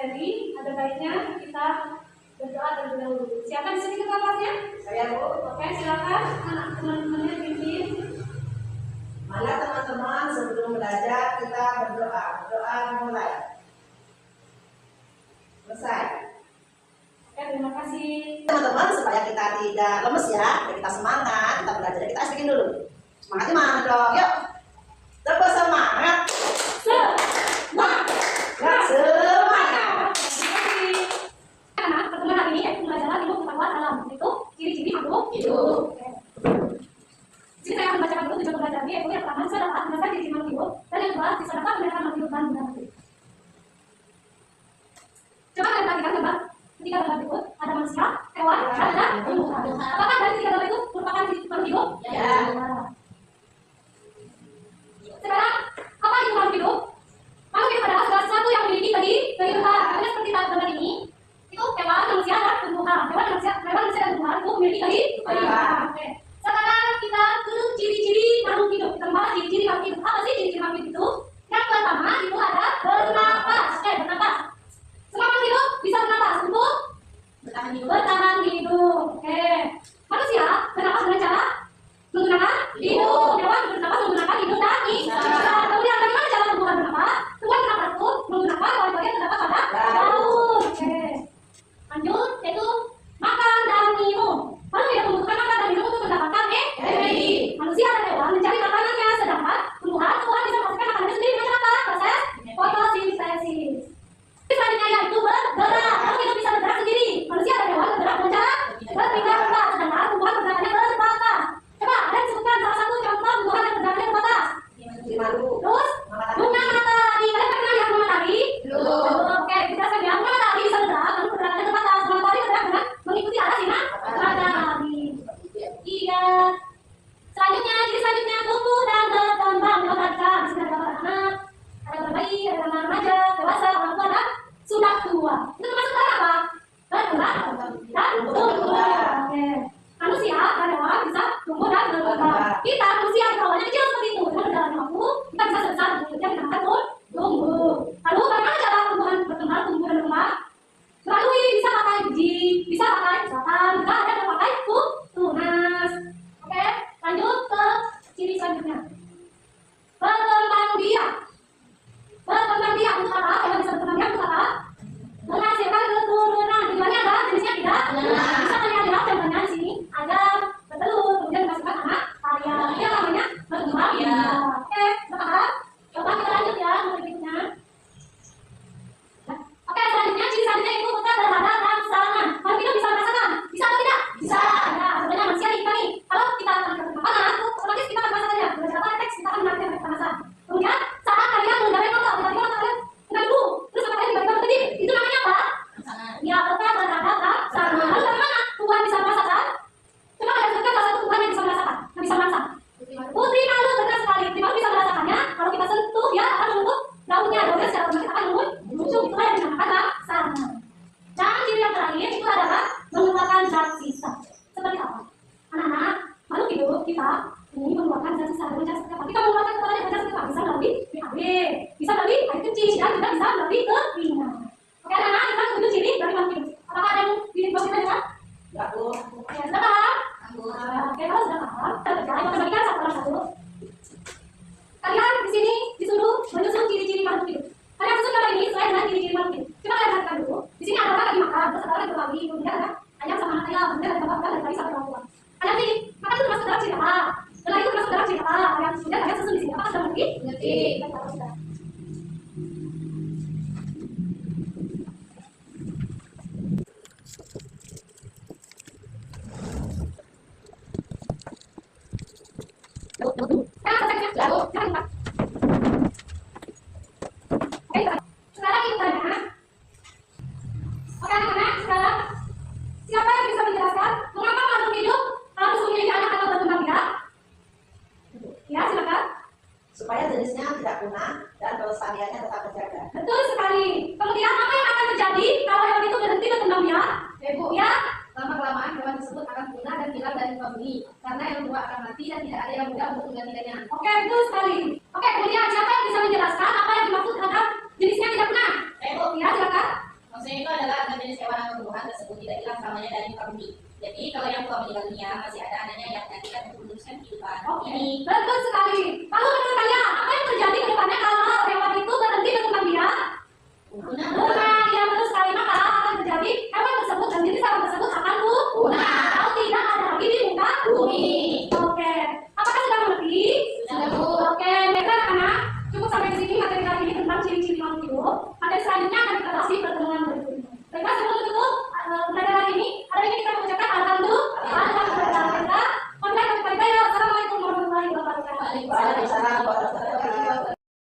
materi, ada baiknya kita berdoa terlebih dahulu. Siapa di sini ketua kelasnya? Saya, Bu. Oke, silakan teman-temannya pimpin. Mana teman-teman sebelum belajar kita berdoa. Berdoa mulai. Selesai. Oke, terima kasih. Teman-teman, supaya kita tidak lemes ya, kita semangat, kita belajar, kita bikin dulu. Semangatnya mana dong? Yuk. Terus semangat. Semangat. Semangat. Karena pertemuan hari ini yaitu pembelajaran ilmu pengetahuan alam, yaitu ciri-ciri makhluk hidup. Jadi saya akan membacakan dulu tujuan pembelajaran yaitu yang pertama saya dapat menjelaskan ciri-ciri makhluk hidup, dan yang kedua saya dapat membedakan makhluk hidup dan benda mati. Coba kalian perhatikan gambar ketiga gambar berikut, ada manusia, hewan, dan ada tumbuhan. Apakah dari tiga gambar itu merupakan makhluk hidup? Ya. Sekarang apa itu makhluk hidup? Makhluk hidup adalah segala sesuatu yang memiliki kehidupan. Artinya seperti gambar ini, itu hewan, manusia, dan tumbuhan. Hewan, manusia, dan tumbuhan itu memiliki kehidupan. Oke. Sekarang kita ke ciri-ciri makhluk hidup. Kita bahas ciri-ciri makhluk hidup. Apa sih ciri-ciri makhluk hidup itu? Yang pertama itu ada bernapas. Oke, bernapas. Semua makhluk hidup bisa bernapas untuk bertahan hidup. Oke. Manusia bernapas dengan cara menggunakan hidung. Hewan bernapas menggunakan hidung dan hidung. Kemudian bagaimana cara tumbuhan bernapas? Tumbuhan bernapas itu menggunakan bagian terdapat pada daun. Oke. Lanjut, yaitu makan dan minum. Makhluk hidup membutuhkan makan dan minum untuk mendapatkan energi. Manusia dan hewan mencari makanannya, sedangkan tumbuhan bisa menghasilkan makanannya sendiri dengan apa? Proses fotosintesis. Selanjutnya yaitu bergerak. Makhluk hidup bisa bergerak sendiri. Manusia dan hewan bergerak dengan cara berpindah-pindah, sedangkan tumbuhan bergeraknya berbatas. Coba ada disebutkan salah satu contoh tumbuhan yang bergeraknya berbatas. Terus bunga matahari. Kalian pernah lihat bunga matahari? Oke, kita akan lihat bunga matahari bisa bergerak, lalu bergeraknya terbatas. Bunga matahari bergerak dengan mengikuti arah sinar matahari. Iya. Selanjutnya, jadi selanjutnya tumbuh dan berkembang. Perhatikan, di sini ada gambar anak, ada gambar bayi, ada gambar remaja, dewasa, orang tua, dan sudah tua. Itu termasuk dalam apa? Berkembang dan tumbuh. Oke. Manusia dan hewan bisa tumbuh dan berkembang. Kita manusia yang awalnya kecil seperti itu, dengan berjalan waktu kita bisa sebesar bentuknya kita akan tumbuh. Lalu bagaimana cara tumbuhan berkembang, tumbuh dan berkembang? Melalui bisa pakai biji, bisa pakai batang, bisa ada yang pakai tunas. Oke, lanjut ke ciri selanjutnya. Berkembang biak. Berkembang biak untuk apa? Hewan bisa berkembang biak untuk apa? Menghasilkan keturunan. Tujuannya adalah jenisnya tidak. Bisa kalian lihat contohnya di sini ada bertelur, kemudian menghasilkan anak varian. Ini namanya berkembang biak. Oke, sekarang coba kita lanjut ya ke berikutnya. Oke, selanjutnya ciri selanjutnya itu kita terhadap rangsangan. Makhluk hidup bisa merasakan? Bisa atau tidak? Bisa. Nah, sebenarnya manusia kita nih, kalau kita akan makanan, otomatis kita akan merasakannya. Belajar apa teks kita akan merasakan rasa. Kemudian saat kalian mengendarai motor, tiba-tiba motor kalian kena debu, terus motor kalian tiba-tiba berkedip, itu namanya apa? Ya, kita terhadap rangsangan. Lalu bagaimana Tuhan bisa merasakan? Coba kalian sebutkan salah satu Tuhan yang bisa merasakan, yang bisa merasa. Putri malu, benar sekali. Putri malu bisa merasakannya. Kalau kita sentuh, dia akan menutup daunnya secara otomatis akan muncul. Itulah yang dinamakan rangsangan. Dan ciri yang terakhir itu adalah mengeluarkan zat sisa. Seperti apa? Anak-anak, makhluk hidup kita ini mengeluarkan zat sisa dengan cara seperti apa? Kita mengeluarkan keluarnya dengan cara seperti apa? Bisa melalui BAB, bisa melalui air kencing, dan juga bisa melalui keringat. Oke, anak-anak, kita tujuh ciri dari makhluk hidup. Apakah ada yang ingin kita dengar? Ya, Bu. Ya, sudah paham? Oke, kalau sudah paham, kita berjalan kita bagikan satu persatu. Kalian di sini disuruh menyusun ciri-ciri makhluk hidup. Kalian susun gambar ini sesuai dengan ciri-ciri makhluk hidup. Coba kalian perhatikan dulu. Di sini ada orang lagi makan, terus ada orang berbagi, kemudian ada ayam sama anak ayam, kemudian ada bapak dan bayi sama orang tua. Kalian pilih, makan itu masuk dalam ciri apa? Setelah itu masuk dalam ciri apa? Kemudian kalian susun di sini. Apakah sudah mengerti? Mengerti. Baik, sudah. Sekarang itu tanya. Oke, anak-anak, sekarang siapa yang bisa menjelaskan mengapa makhluk hidup harus memiliki anak atau berkembang biak? Ya, silakan. Supaya jenisnya tidak punah dan kelestariannya tetap terjaga. Betul sekali. Kemudian apa yang akan terjadi kalau hewan itu berhenti berkembang biak? Bu, Ya, lama-kelamaan hewan tersebut akan punah dan hilang dari muka bumi karena yang tua akan mati dan tidak ada yang muda untuk menggantikannya. oke, betul sekali. Oke, kemudian siapa yang bisa menjelaskan apa yang dimaksud terhadap jenisnya tidak punah? Ya, silakan. bumi. Jadi kalau yang tua meninggal dunia masih ada anaknya yang nantikan untuk meneruskan kehidupan Oh, ini. betul sekali. Lalu menurut kalian apa yang terjadi ke depannya kalau